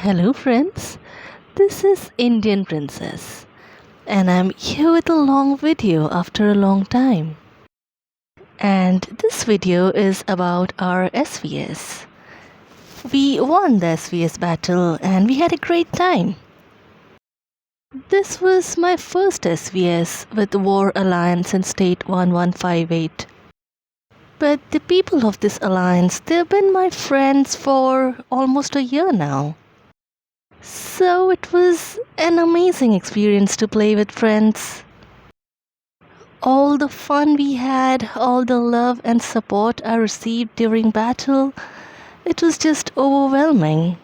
Hello, friends. This is Indian Princess, and I'm here with a long video after a long time. And this video is about our SvS. We won the SvS battle and we had a great time. This was my first SvS with War Alliance in State 1158. But the people of this alliance, they've been my friends for almost a year now. So it was an amazing experience to play with friends. All the fun we had, all the love and support I received during battle, it was just overwhelming.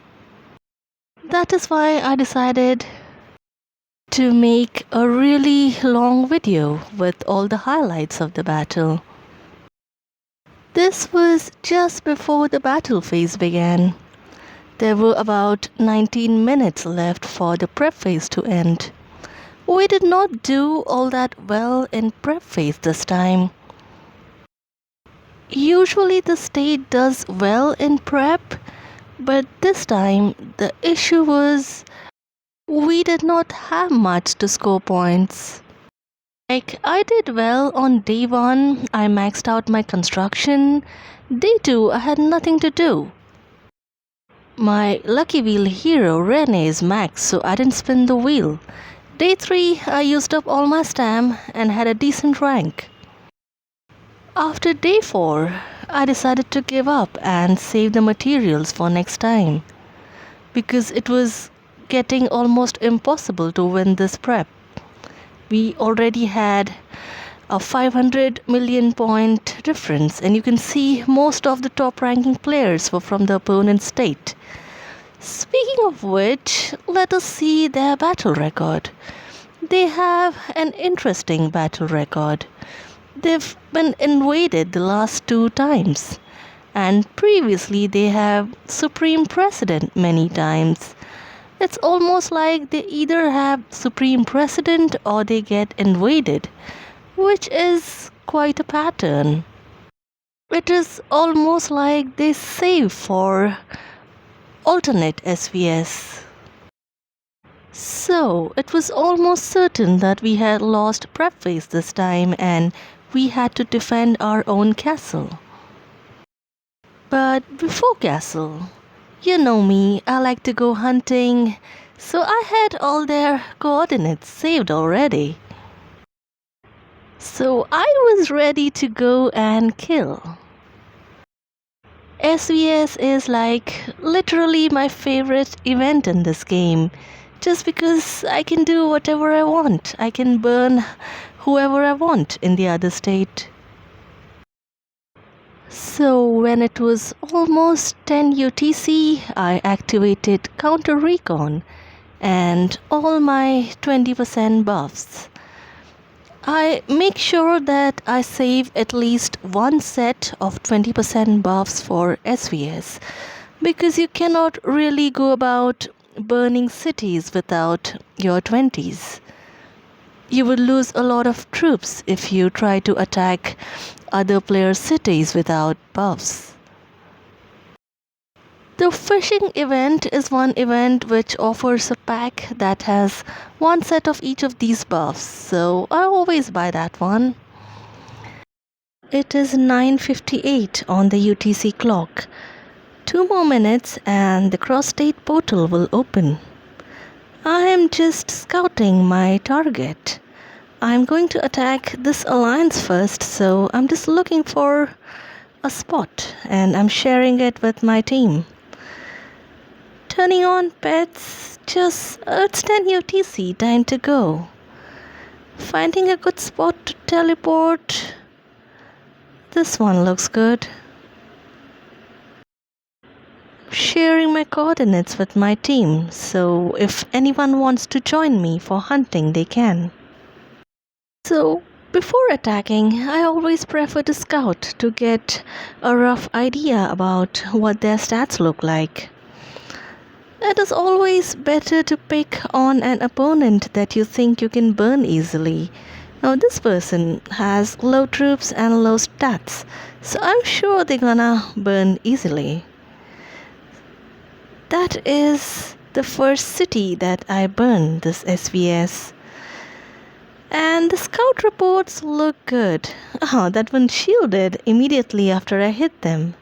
That is why I decided to make a really long video with all the highlights of the battle. This was just before the battle phase began. There were about 19 minutes left for the prep phase to end. We did not do all that well in prep phase this time. Usually the state does well in prep, but this time the issue was we did not have much to score points. Like, I did well on day 1, I maxed out my construction. Day 2, I had nothing to do. My lucky wheel hero Rene is max, so I didn't spin the wheel. Day 3, I used up all my stam and had a decent rank. After day 4, I decided to give up and save the materials for next time, because it was getting almost impossible to win this prep. We already had a 500 million point difference, and you can see most of the top ranking players were from the opponent state. Speaking of which, let us see their battle record. They have an interesting battle record. They've been invaded the last 2 times, and previously they have Supreme President many times. It's almost like they either have Supreme President or they get invaded, which is quite a pattern. It is almost like they save for alternate SvS. So it was almost certain that we had lost prep phase this time and we had to defend our own castle. But before castle, you know me, I like to go hunting, so I had all their coordinates saved already. So I was ready to go and kill. SvS is like literally my favorite event in this game, just because I can do whatever I want. I can burn whoever I want in the other state. So when it was almost 10 UTC, I activated counter recon and all my 20% buffs. I make sure that I save at least one set of 20% buffs for SvS, because you cannot really go about burning cities without your 20s. You would lose a lot of troops if you try to attack other players' cities without buffs. The fishing event is one event which offers a pack that has one set of each of these buffs, so I always buy that one. It is 9:58 on the UTC clock. 2 more minutes and the cross-state portal will open. I am just scouting my target. I'm going to attack this alliance first, so I'm just looking for a spot and I'm sharing it with my team. Turning on pets, it's 10 UTC, time to go. Finding a good spot to teleport. This one looks good. Sharing my coordinates with my team, so if anyone wants to join me for hunting, they can. So before attacking, I always prefer to scout to get a rough idea about what their stats look like. It is always better to pick on an opponent that you think you can burn easily. Now this person has low troops and low stats, so I'm sure they're gonna burn easily. That is the first city that I burned this SVS. And the scout reports look good. Oh, that one shielded immediately after I hit them.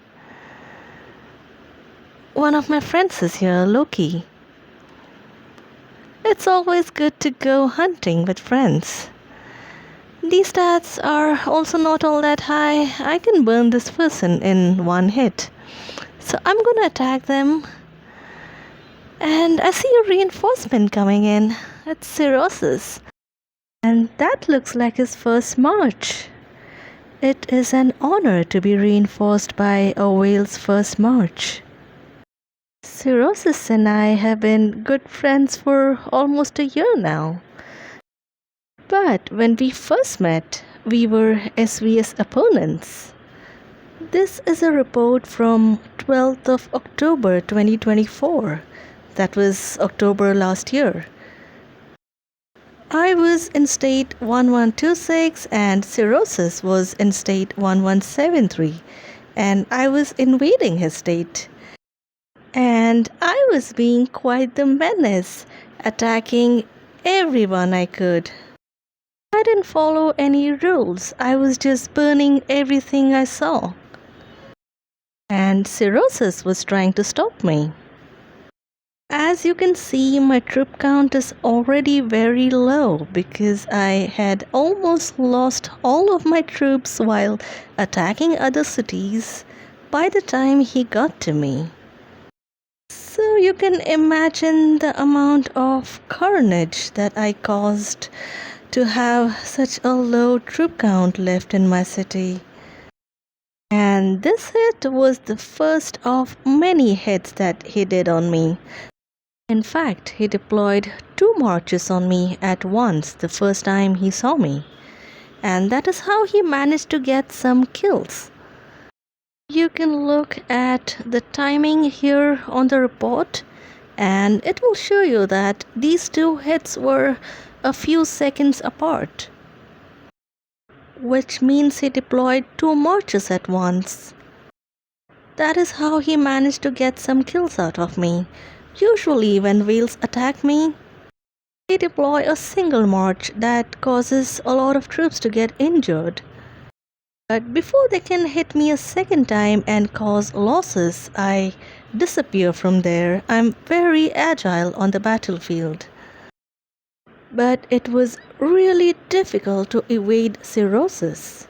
One of my friends is here, Loki. It's always good to go hunting with friends. These stats are also not all that high. I can burn this person in one hit. So I'm gonna attack them. And I see a reinforcement coming in. It's Cirrhosis. And that looks like his first march. It is an honor to be reinforced by a whale's first march. Cirrhosis and I have been good friends for almost a year now. But when we first met, we were SvS opponents. This is a report from 12th of October 2024. That was October last year. I was in state 1126 and Cirrhosis was in state 1173, and I was invading his state. And I was being quite the menace, attacking everyone I could. I didn't follow any rules, I was just burning everything I saw. And Cirrhosis was trying to stop me. As you can see, my troop count is already very low because I had almost lost all of my troops while attacking other cities by the time he got to me. So you can imagine the amount of carnage that I caused to have such a low troop count left in my city. And this hit was the first of many hits that he did on me. In fact, he deployed 2 marches on me at once the first time he saw me. And that is how he managed to get some kills. You can look at the timing here on the report, and it will show you that these 2 hits were a few seconds apart, which means he deployed 2 marches at once. That is how he managed to get some kills out of me. Usually when whales attack me, they deploy a single march that causes a lot of troops to get injured. But before they can hit me a second time and cause losses, I disappear from there. I'm very agile on the battlefield. But it was really difficult to evade Cirrhosis.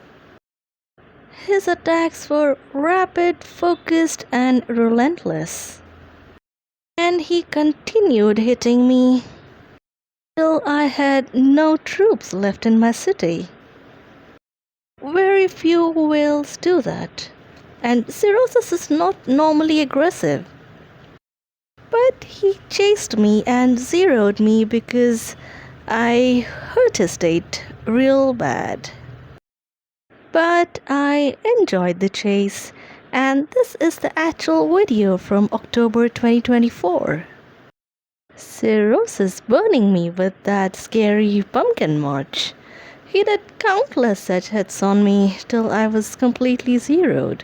His attacks were rapid, focused, and relentless. And he continued hitting me till I had no troops left in my city. Very few whales do that, and Cirrhosis is not normally aggressive. But he chased me and zeroed me because I hurt his state real bad. But I enjoyed the chase, and this is the actual video from October 2024. Cirrhosis burning me with that scary pumpkin march. He did countless such hits on me till I was completely zeroed.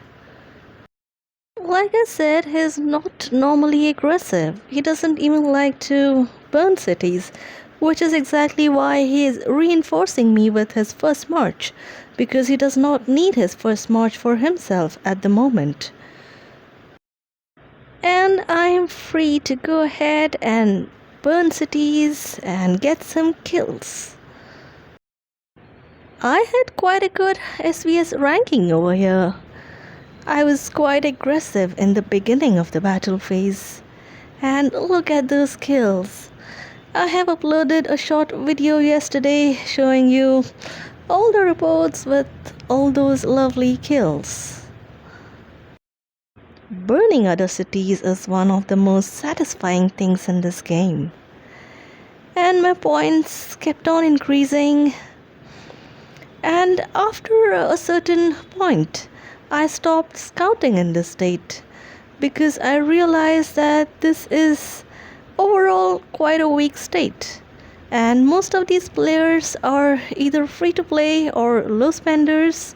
Like I said, he's not normally aggressive. He doesn't even like to burn cities, which is exactly why he is reinforcing me with his first march, because he does not need his first march for himself at the moment. And I am free to go ahead and burn cities and get some kills. I had quite a good SvS ranking over here. I was quite aggressive in the beginning of the battle phase. And look at those kills. I have uploaded a short video yesterday showing you all the reports with all those lovely kills. Burning other cities is one of the most satisfying things in this game. And my points kept on increasing. And after a certain point, I stopped scouting in this state because I realized that this is overall quite a weak state. And most of these players are either free to play or low spenders.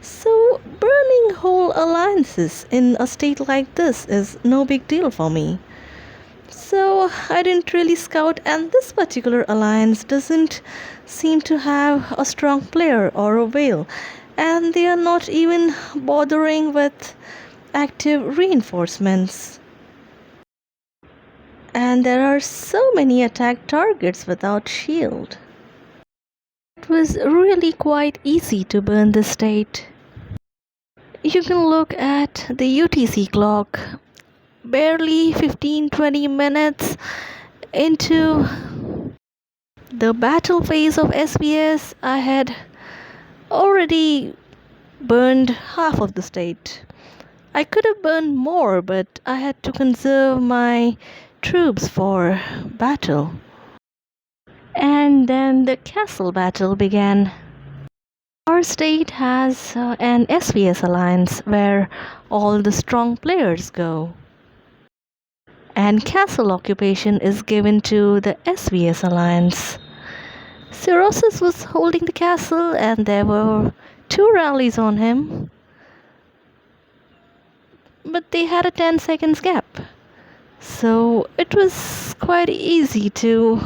So burning whole alliances in a state like this is no big deal for me. So So I didn't really scout, and this particular alliance doesn't seem to have a strong player or a whale, and they are not even bothering with active reinforcements. And there are so many attack targets without shield. It was really quite easy to burn this state. You can look at the UTC clock. Barely 15-20 minutes into the battle phase of SvS, I had already burned half of the state. I could have burned more, but I had to conserve my troops for battle. And then the castle battle began. Our state has an SvS alliance where all the strong players go. And castle occupation is given to the SvS alliance. Cirrhosis was holding the castle and there were 2 rallies on him, but they had a 10 seconds gap. So it was quite easy to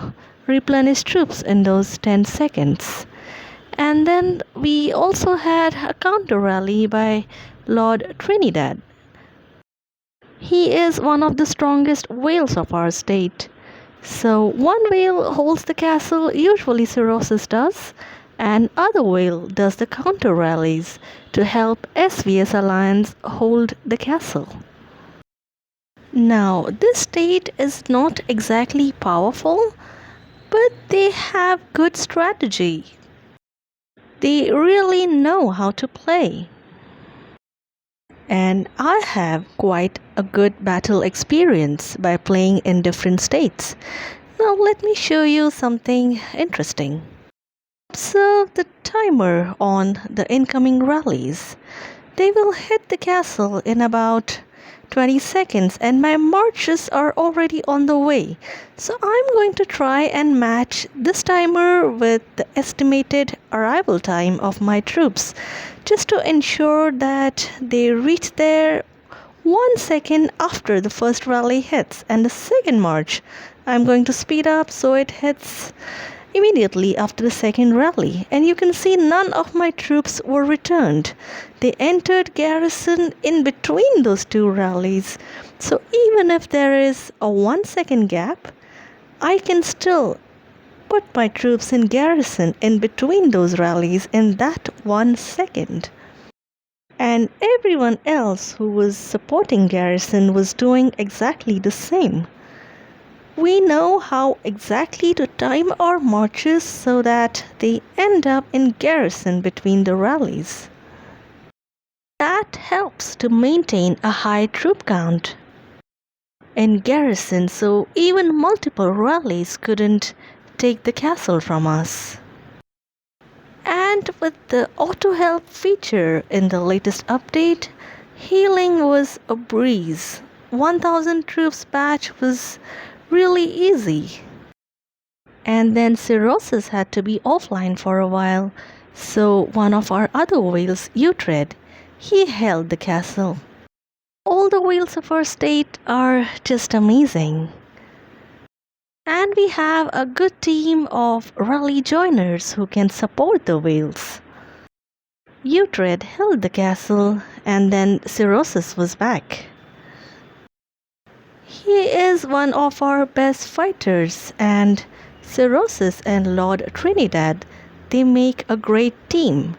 replenish troops in those 10 seconds. And then we also had a counter rally by Lord Trinidad. He is one of the strongest whales of our state. So one whale holds the castle, usually Cirrhosis does, and other whale does the counter rallies to help SvS Alliance hold the castle. Now, this state is not exactly powerful, but they have good strategy. They really know how to play. And I have quite a good battle experience by playing in different states. Now let me show you something interesting. Observe the timer on the incoming rallies. They will hit the castle in about 20 seconds and my marches are already on the way. So I'm going to try and match this timer with the estimated arrival time of my troops, just to ensure that they reach there 1 second after the first rally hits, and the second march I'm going to speed up so it hits immediately after the second rally. And you can see none of my troops were returned. They entered garrison in between those 2 rallies. So even if there is a 1 second gap, I can still put my troops in garrison in between those rallies in that 1 second. And everyone else who was supporting garrison was doing exactly the same. We know how exactly to time our marches so that they end up in garrison between the rallies. That helps to maintain a high troop count in garrison, so even multiple rallies couldn't take the castle from us. And with the auto help feature in the latest update, healing was a breeze. 1000 troops batch was really easy. And then Cirrhosis had to be offline for a while, so one of our other whales, Utred, he held the castle. All the whales of our state are just amazing. And we have a good team of rally joiners who can support the whales. Utred held the castle and then Cirrhosis was back. He is one of our best fighters, and Cirrhosis and Lord Trinidad, they make a great team.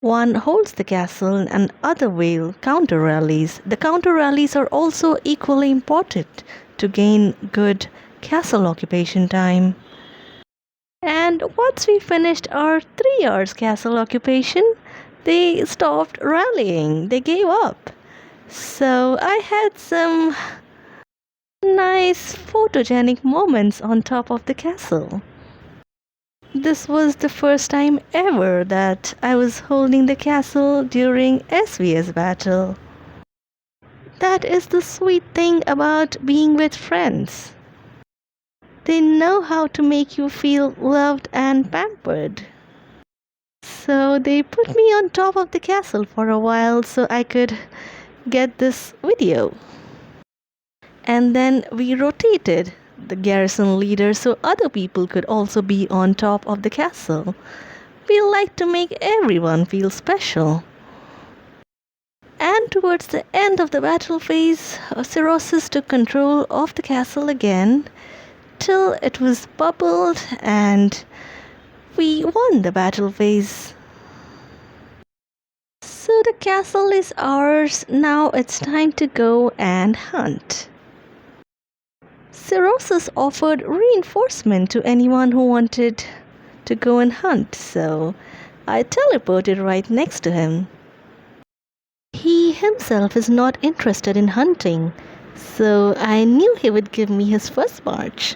One holds the castle and other whale counter rallies. The counter rallies are also equally important to gain good castle occupation time. And once we finished our 3 hours castle occupation, they stopped rallying. They gave up. So I had some nice photogenic moments on top of the castle. This was the first time ever that I was holding the castle during SvS battle. That is the sweet thing about being with friends. They know how to make you feel loved and pampered. So they put me on top of the castle for a while so I could get this video. And then we rotated the garrison leader so other people could also be on top of the castle. We like to make everyone feel special. And towards the end of the battle phase, Cirrhosis took control of the castle again till it was bubbled and we won the battle phase. So the castle is ours. Now it's time to go and hunt. Cirrhosis offered reinforcement to anyone who wanted to go and hunt, so I teleported right next to him. He himself is not interested in hunting, so I knew he would give me his first march.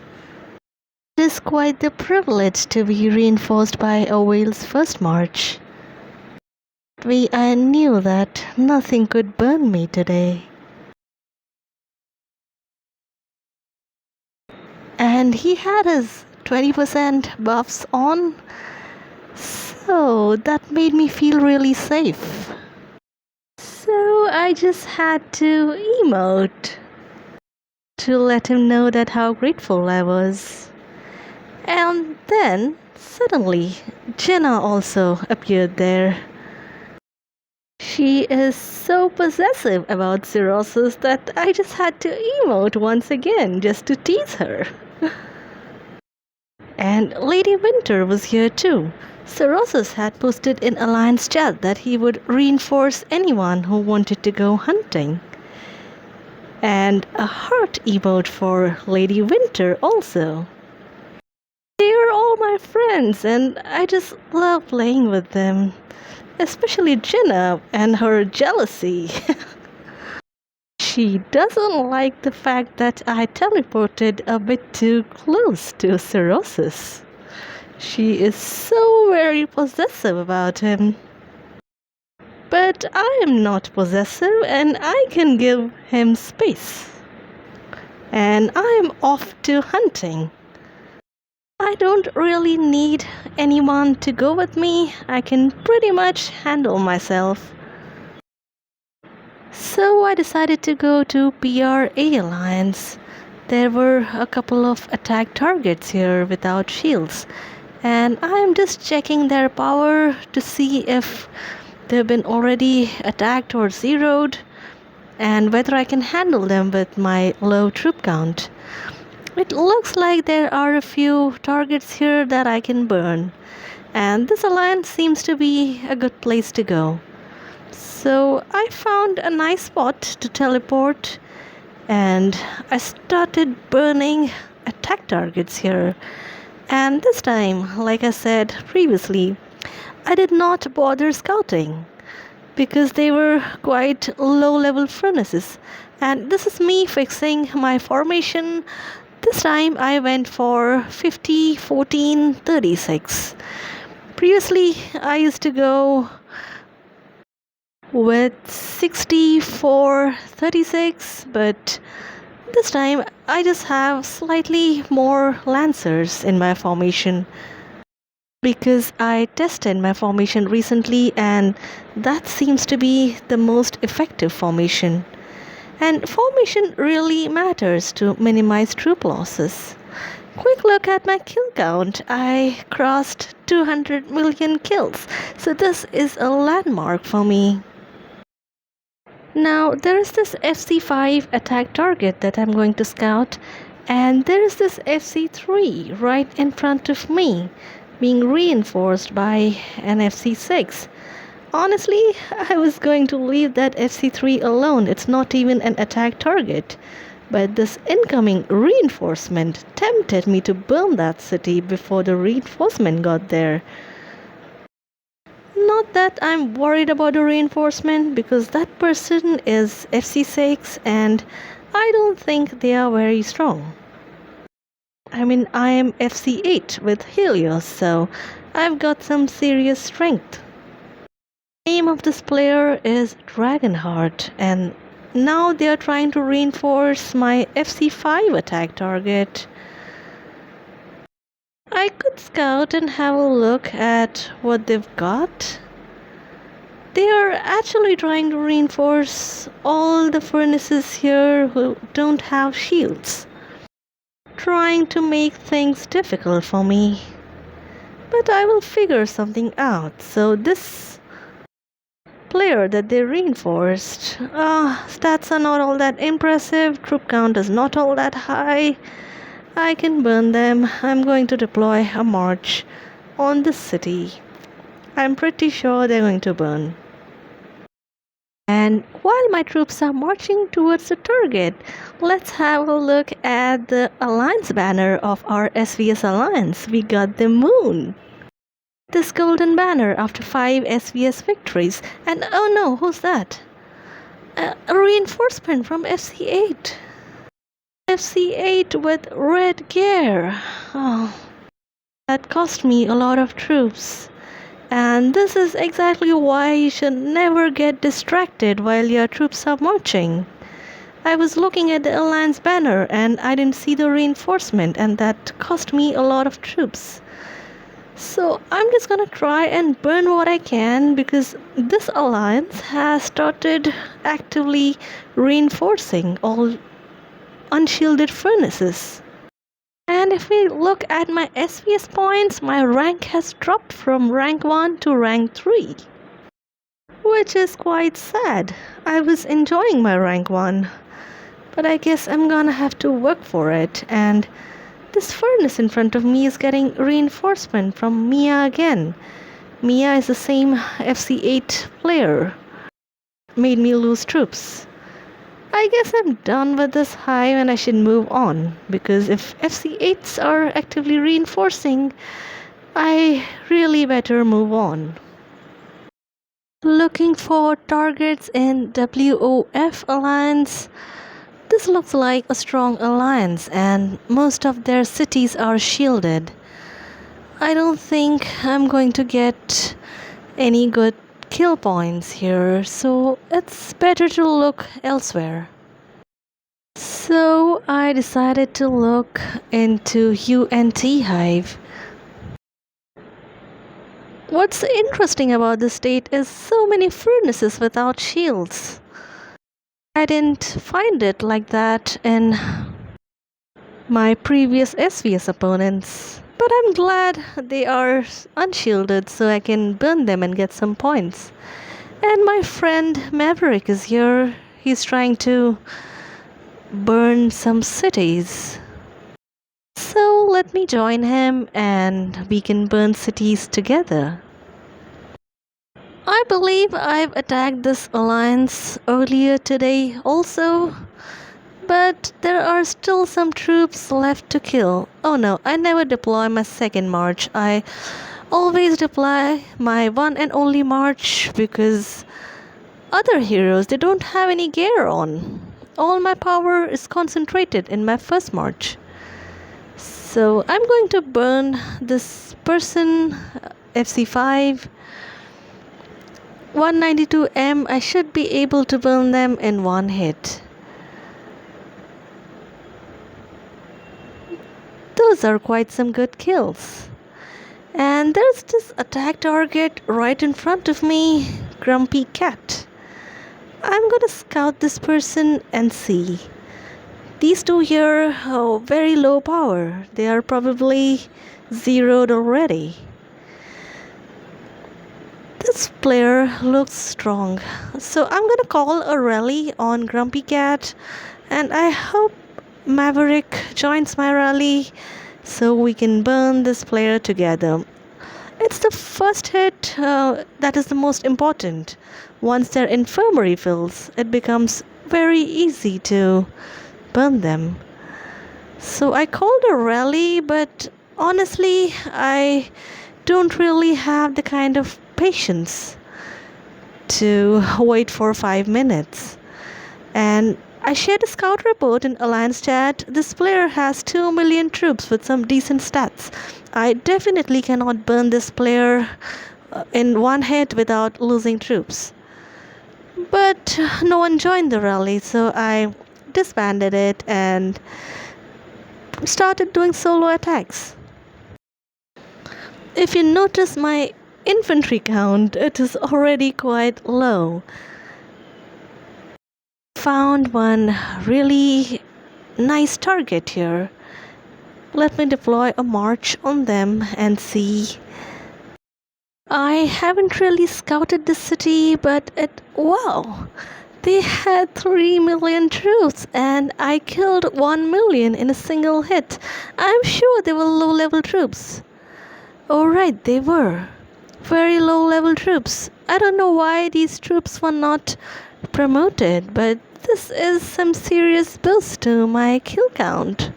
It is quite the privilege to be reinforced by a whale's first march. I knew that nothing could burn me today. And he had his 20% buffs on, so that made me feel really safe. So I just had to emote to let him know that how grateful I was. And then suddenly Jenna also appeared there. She is so possessive about Cirrhosis that I just had to emote once again just to tease her. And Lady Winter was here too. Cirrhosis had posted in Alliance chat that he would reinforce anyone who wanted to go hunting. And a heart emote for Lady Winter also. They are all my friends and I just love playing with them. Especially Jenna and her jealousy. She doesn't like the fact that I teleported a bit too close to Cirrhosis. She is so very possessive about him. But I am not possessive and I can give him space. And I am off to hunting. I don't really need anyone to go with me. I can pretty much handle myself. So I decided to go to PRA Alliance. There were a couple of attack targets here without shields. And I'm just checking their power to see if they've been already attacked or zeroed and whether I can handle them with my low troop count. It looks like there are a few targets here that I can burn, and this alliance seems to be a good place to go. So I found a nice spot to teleport and I started burning attack targets here. And this time, like I said previously, I did not bother scouting because they were quite low level furnaces. And this is me fixing my formation. This time I went for 50, 14, 36. Previously I used to go with 64, 36, but this time I just have slightly more lancers in my formation because I tested my formation recently and that seems to be the most effective formation. And formation really matters to minimize troop losses. Quick look at my kill count. I crossed 200 million kills, so this is a landmark for me. Now there is this FC5 attack target that I'm going to scout, and there is this FC3 right in front of me, being reinforced by an FC6. Honestly, I was going to leave that FC3 alone. It's not even an attack target. But this incoming reinforcement tempted me to burn that city before the reinforcement got there. Not that I'm worried about the reinforcement because that person is FC6 and I don't think they are very strong. I mean, I am FC8 with Helios, so I've got some serious strength. The name of this player is Dragonheart, and now they are trying to reinforce my FC5 attack target. I could scout and have a look at what they've got. They are actually trying to reinforce all the furnaces here who don't have shields, trying to make things difficult for me. But I will figure something out. So this player that they reinforced, stats are not all that impressive, troop count is not all that high. I can burn them. I'm going to deploy a march on the city. I'm pretty sure they're going to burn. And while my troops are marching towards the target, let's have a look at the alliance banner of our SvS alliance. We got the moon. This golden banner after 5 SvS victories. And oh no, who's that? A reinforcement from FC8. FC8 with red gear. Oh, that cost me a lot of troops. And this is exactly why you should never get distracted while your troops are marching. I was looking at the alliance banner and I didn't see the reinforcement, and that cost me a lot of troops. So I'm just gonna try and burn what I can, because this alliance has started actively reinforcing all unshielded furnaces. And if we look at my SvS points, my rank has dropped from rank 1 to rank 3. Which is quite sad. I was enjoying my rank 1. But I guess I'm gonna have to work for it. And this furnace in front of me is getting reinforcement from Mia again. Mia is the same FC8 player. Made me lose troops. I guess I'm done with this hive and I should move on, because if FC8s are actively reinforcing, I really better move on. Looking for targets in WOF alliance. This looks like a strong alliance and most of their cities are shielded. I don't think I'm going to get any good kill points here, so it's better to look elsewhere. So I decided to look into UNT Hive. What's interesting about this state is so many furnaces without shields. I didn't find it like that in my previous SvS opponents. But I'm glad they are unshielded so I can burn them and get some points. And my friend Maverick is here. He's trying to burn some cities. So let me join him and we can burn cities together. I believe I've attacked this alliance earlier today also. But there are still some troops left to kill. Oh no, I never deploy my second march. I always deploy my one and only march, because other heroes, they don't have any gear on. All my power is concentrated in my first march. So I'm going to burn this person, FC5. 192M, I should be able to burn them in one hit. Those are quite some good kills. And there's this attack target right in front of me, Grumpy Cat. I'm gonna scout this person and see. These two here are very low power. They are probably zeroed already. This player looks strong. So I'm gonna call a rally on Grumpy Cat, and I hope Maverick joins my rally so we can burn this player together. It's the first hit that is the most important. Once their infirmary fills, it becomes very easy to burn them. So I called a rally, but honestly, I don't really have the kind of patience to wait for 5 minutes. And I shared a scout report in Alliance chat. This player has 2 million troops with some decent stats. I definitely cannot burn this player in one hit without losing troops. But no one joined the rally, so I disbanded it and started doing solo attacks. If you notice, my infantry count, it is already quite low. Found one really nice target here. Let me deploy a march on them and see. I haven't really scouted the city, but wow! They had 3 million troops and I killed 1 million in a single hit. I'm sure they were low level troops. Alright, they were. Very low level troops. I don't know why these troops were not promoted, but this is some serious boost to my kill count.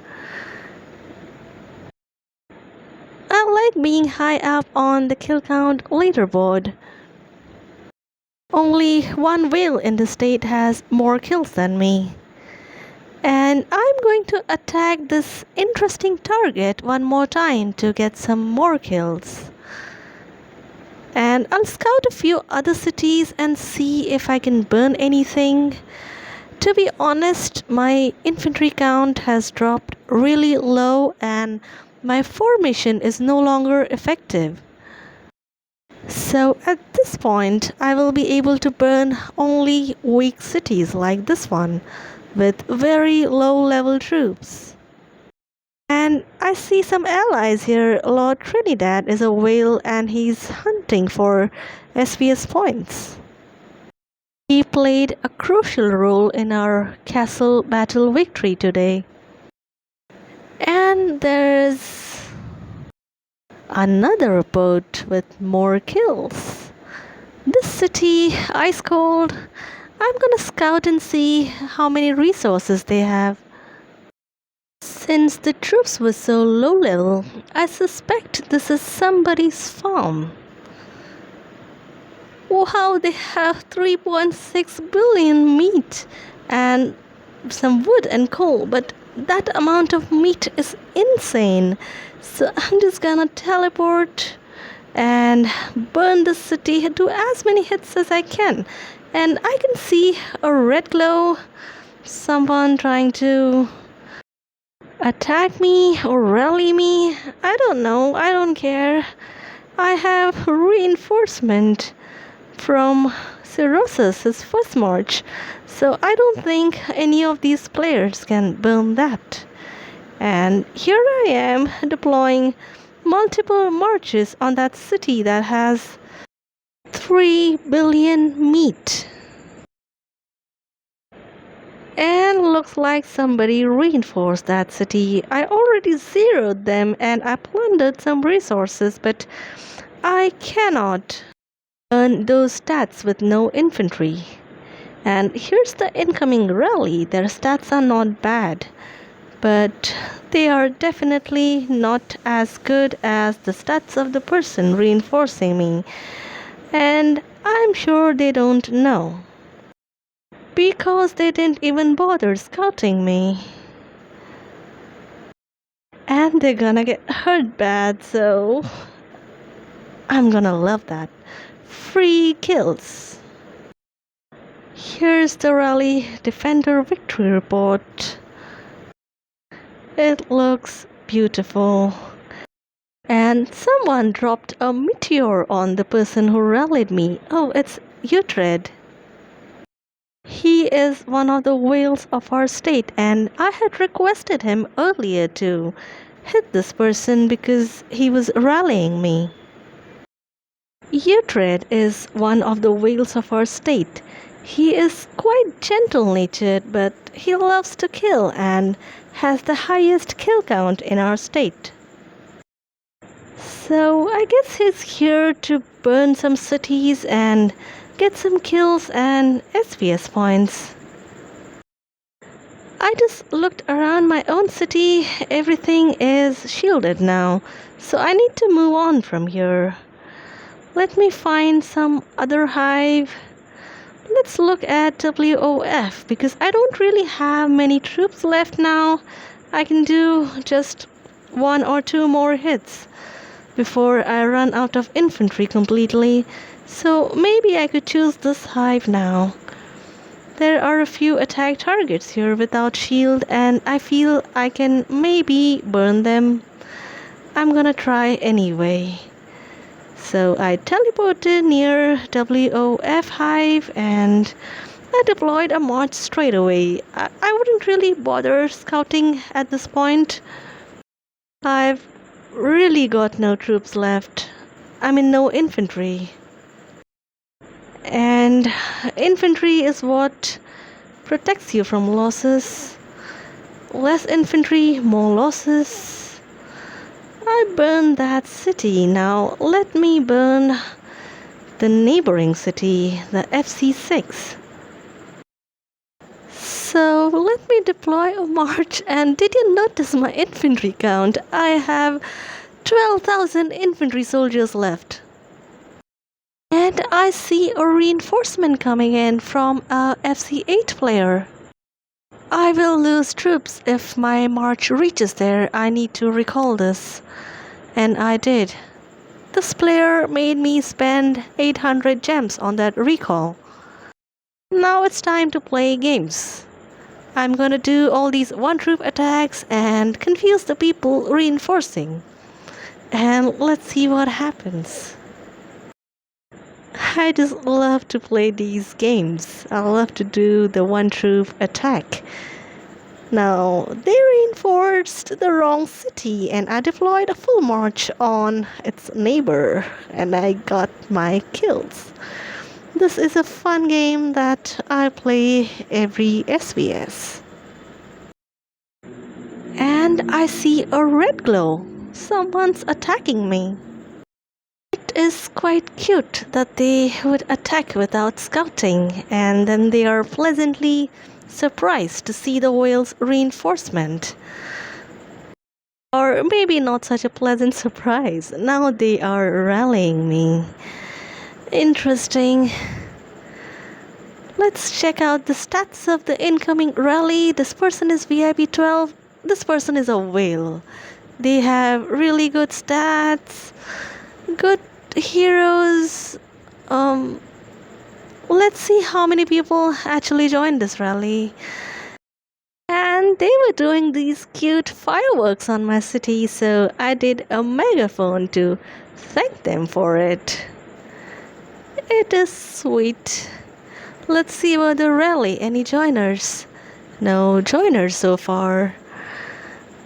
I like being high up on the kill count leaderboard. Only one whale in the state has more kills than me. And I'm going to attack this interesting target one more time to get some more kills. And I'll scout a few other cities and see if I can burn anything. To be honest, my infantry count has dropped really low and my formation is no longer effective. So at this point, I will be able to burn only weak cities like this one with very low level troops. And I see some allies here. Lord Trinidad is a whale and he's hunting for SvS points. He played a crucial role in our castle battle victory today. And there's another boat with more kills. This city, ice cold. I'm gonna scout and see how many resources they have. Since the troops were so low level, I suspect this is somebody's farm. Wow, they have 3.6 billion meat and some wood and coal, but that amount of meat is insane. So I'm just gonna teleport and burn the city, do as many hits as I can. And I can see a red glow, someone trying to attack me or rally me. I don't know, I don't care. I have reinforcement from Cirrhosis, his first march, so I don't think any of these players can burn that. And here I am deploying multiple marches on that city that has 3 billion meat. And looks like somebody reinforced that city. I already zeroed them and I plundered some resources, but I cannot earn those stats with no infantry. And here's the incoming rally. Their stats are not bad, but they are definitely not as good as the stats of the person reinforcing me. And I'm sure they don't know, because they didn't even bother scouting me. And they're gonna get hurt bad, so I'm gonna love that. Free kills. Here's the rally defender victory report. It looks beautiful. And someone dropped a meteor on the person who rallied me. Oh, it's Uhtred. He is one of the whales of our state, and I had requested him earlier to hit this person because he was rallying me. Uhtred is one of the whales of our state. He is quite gentle-natured, but he loves to kill and has the highest kill count in our state. So I guess he's here to burn some cities and get some kills and SvS points. I just looked around my own city. Everything is shielded now, so I need to move on from here. Let me find some other hive. Let's look at WOF because I don't really have many troops left now. I can do just 1 or 2 more hits before I run out of infantry completely. So maybe I could choose this hive now. There are a few attack targets here without shield and I feel I can maybe burn them. I'm gonna try anyway. So I teleported near WOF Hive and I deployed a march straight away. I wouldn't really bother scouting at this point. I've really got no troops left. I mean, no infantry. And infantry is what protects you from losses. Less infantry, more losses. I burned that city. Now let me burn the neighboring city, the FC6. So let me deploy a march, and did you notice my infantry count? I have 12,000 infantry soldiers left. And I see a reinforcement coming in from a FC8 player. I will lose troops if my march reaches there. I need to recall this. And I did. This player made me spend 800 gems on that recall. Now it's time to play games. I'm gonna do all these one-troop attacks and confuse the people reinforcing. And let's see what happens. I just love to play these games. I love to do the one-troop attack. Now, they reinforced the wrong city and I deployed a full march on its neighbor and I got my kills. This is a fun game that I play every SvS. And I see a red glow. Someone's attacking me. It is quite cute that they would attack without scouting and then they are pleasantly surprised to see the whale's reinforcement. Or maybe not such a pleasant surprise. Now they are rallying me. Interesting. Let's check out the stats of the incoming rally. This person is VIP 12. This person is a whale. They have really good stats. Good heroes. Let's see how many people actually joined this rally. And they were doing these cute fireworks on my city, so I did a megaphone to thank them for it. It is sweet. Let's see about the rally. Any joiners? No joiners so far.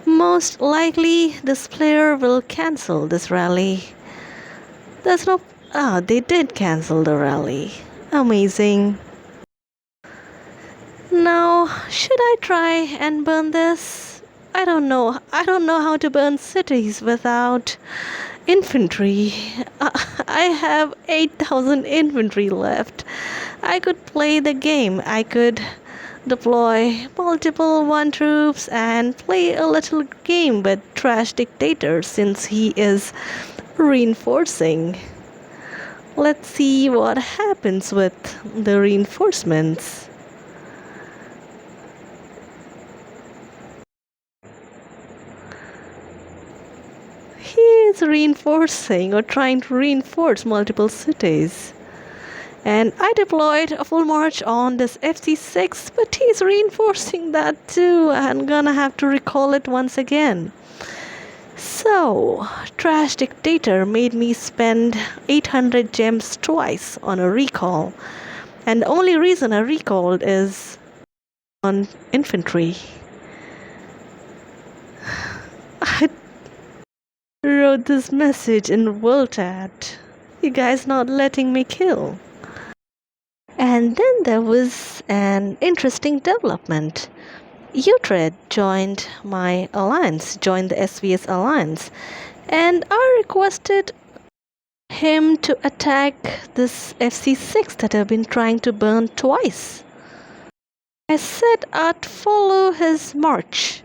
Most likely this player will cancel this rally. There's no... they did cancel the rally. Amazing. Now, should I try and burn this? I don't know. I don't know how to burn cities without infantry. I have 8,000 infantry left. I could play the game. I could deploy multiple one troops and play a little game with Trash Dictator since he is reinforcing. Let's see what happens with the reinforcements. He is reinforcing or trying to reinforce multiple cities. And I deployed a full march on this FC6, but he's reinforcing that too. I'm gonna have to recall it once again. So, Trash Dictator made me spend 800 gems twice on a recall. And the only reason I recalled is on infantry. I wrote this message in World Chat. You guys not letting me kill. And then there was an interesting development. Utred joined my alliance, joined the SvS alliance, and I requested him to attack this FC6 that I've been trying to burn twice. I said I'd follow his march.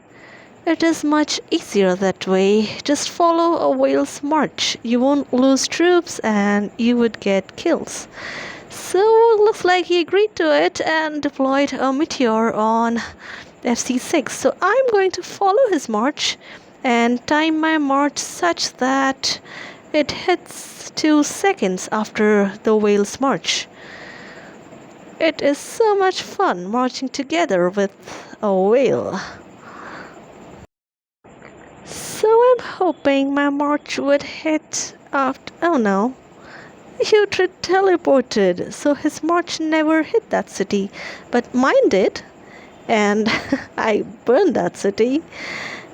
It is much easier that way. Just follow a whale's march. You won't lose troops and you would get kills. So it looks like he agreed to it and deployed a meteor on FC6. So I'm going to follow his march and time my march such that it hits 2 seconds after the whale's march. It is so much fun marching together with a whale. So I'm hoping my march would hit after... oh no, Uhtred teleported, so his march never hit that city. But mine did, and I burned that city.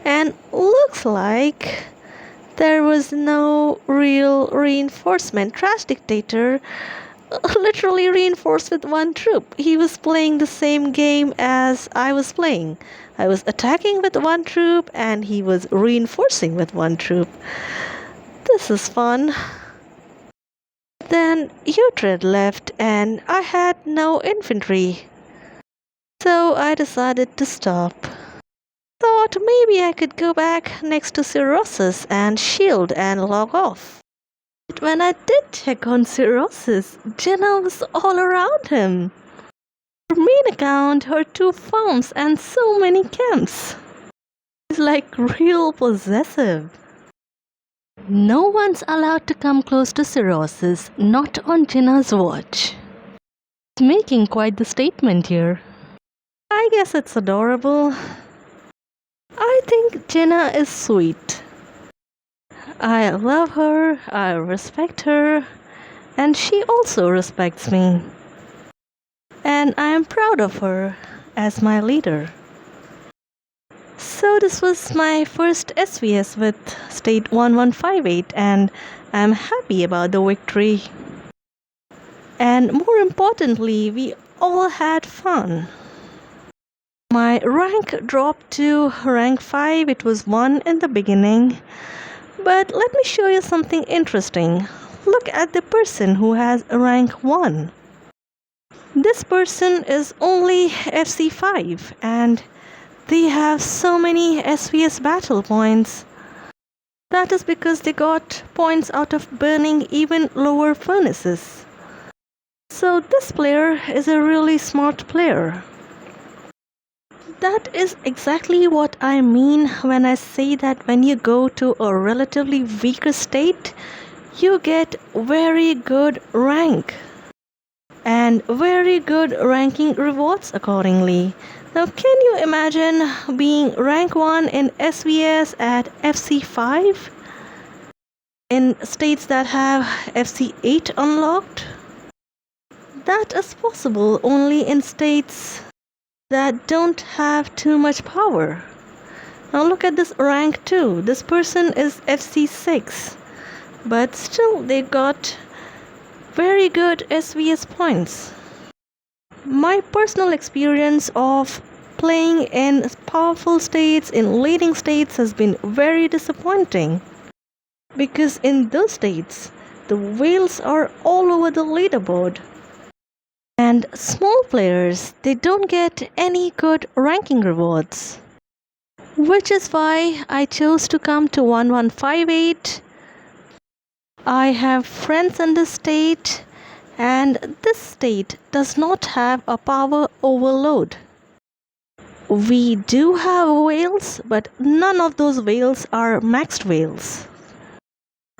And looks like there was no real reinforcement. Trash Dictator literally reinforced with one troop. He was playing the same game as I was playing. I was attacking with one troop and he was reinforcing with one troop. This is fun. Then Uhtred left and I had no infantry. So I decided to stop. Thought maybe I could go back next to Cirrhosis and shield and log off. But when I did check on Cirrhosis, Jenna was all around him. Her main account, her 2 farms and so many camps. He's like real possessive. No one's allowed to come close to Cirrhosis, not on Jenna's watch. He's making quite the statement here. I guess it's adorable. I think Jenna is sweet. I love her, I respect her, and she also respects me. And I am proud of her as my leader. So this was my first SvS with state 1158 and I'm happy about the victory. And more importantly, we all had fun. My rank dropped to rank 5, it was 1 in the beginning. But let me show you something interesting. Look at the person who has rank 1. This person is only FC5 and they have so many SvS battle points. That is because they got points out of burning even lower furnaces. So this player is a really smart player. That is exactly what I mean when I say that when you go to a relatively weaker state, you get very good rank and very good ranking rewards accordingly. Now can you imagine being rank 1 in SvS at FC5 in states that have FC8 unlocked? That is possible only in states that don't have too much power. Now look at this rank 2. This person is FC6, but still they got very good SvS points. My personal experience of playing in powerful states, in leading states, has been very disappointing. Because in those states, the whales are all over the leaderboard. And small players, they don't get any good ranking rewards. Which is why I chose to come to 1158. I have friends in this state, and this state does not have a power overload. We do have whales, but none of those whales are maxed whales.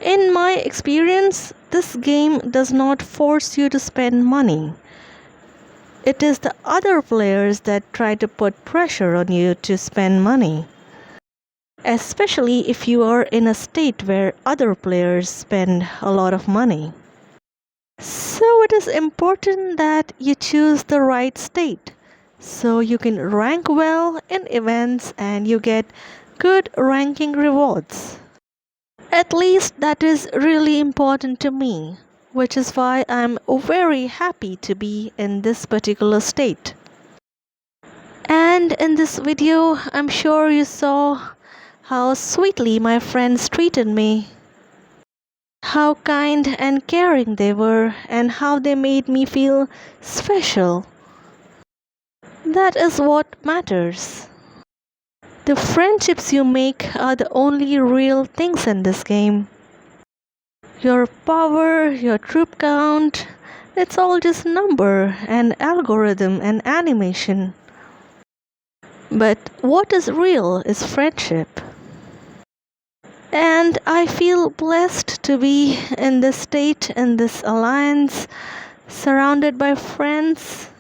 In my experience, this game does not force you to spend money. It is the other players that try to put pressure on you to spend money. Especially if you are in a state where other players spend a lot of money. So it is important that you choose the right state so you can rank well in events and you get good ranking rewards. At least that is really important to me, which is why I'm very happy to be in this particular state. And in this video, I'm sure you saw how sweetly my friends treated me. How kind and caring they were and how they made me feel special. That is what matters. The friendships you make are the only real things in this game. Your power, your troop count, it's all just number and algorithm and animation. But what is real is friendship. And I feel blessed to be in this state, in this alliance, surrounded by friends.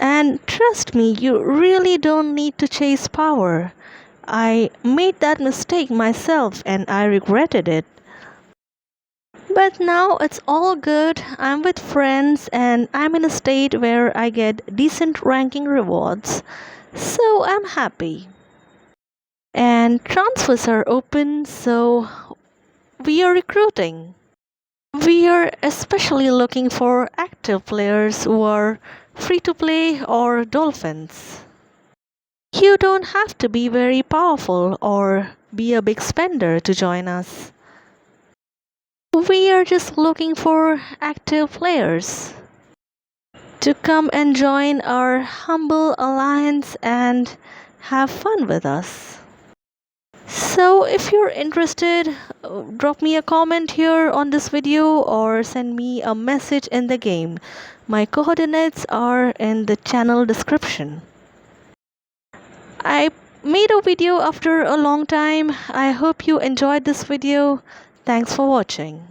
And trust me, you really don't need to chase power. I made that mistake myself and I regretted it. But now it's all good. I'm with friends and I'm in a state where I get decent ranking rewards. So I'm happy. And transfers are open, so we are recruiting. We are especially looking for active players who are free to play or dolphins. You don't have to be very powerful or be a big spender to join us. We are just looking for active players to come and join our humble alliance and have fun with us. So if you're interested, drop me a comment here on this video or send me a message in the game. My coordinates are in the channel description. I made a video after a long time. I hope you enjoyed this video. Thanks for watching.